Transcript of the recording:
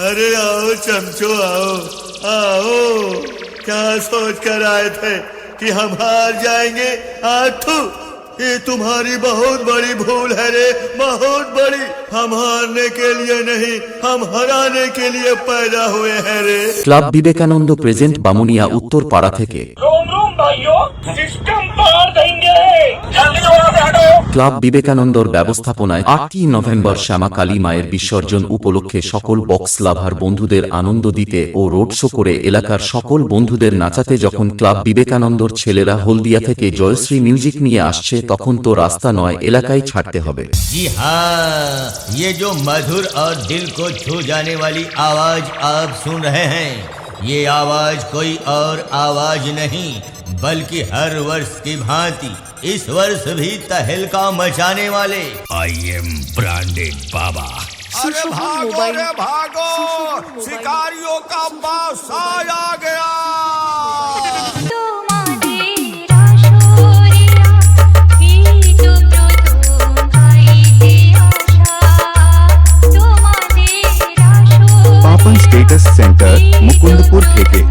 अरे आओ चमचो आओ आओ। क्या सोच कर आए थे कि हम हार जाएंगे? आठू, ये तुम्हारी बहुत बड़ी भूल है रे, बहुत बड़ी। हम हारने के लिए नहीं, हम हराने के लिए पैदा हुए हैं रे। ক্লাব বিবেকানন্দ প্রেজেন্ট বামুনিয়া উত্তর পাড়া থেকে। रोम रोम भाइयों, सिस्टम पार देंगे। जल्दी वहाँ से हटो। ক্লাব বিবেকানন্দর ব্যবস্থাপনায় 8ই নভেম্বর শ্যামাকালী মায়ের বিসর্জন উপলক্ষে সকল বক্স লাভার বন্ধুদের আনন্দ দিতে ও রোড শো করে এলাকার সকল বন্ধুদের নাচাতে যখন ক্লাব বিবেকানন্দর ছেলেরা হলদিয়া থেকে জয়শ্রী মিউজিক নিয়ে আসছে, তখন তো রাস্তা নয়, এলাকায় ছাড়তে হবে। जी हाँ, ये जो मधुर और दिल को छू जाने वाली आवाज आप सुन रहे हैं, ये आवाज कोई और आवाज नहीं बल्कि हर वर्ष की भांति इस वर्ष भी तहलका मचाने वाले आई एम ब्रांडेड बाबा। अरे भागो रे भागो, शिकारियों का बादशाह आ गया। पापन स्टेटस सेंटर मुकुंदपुर ठेके।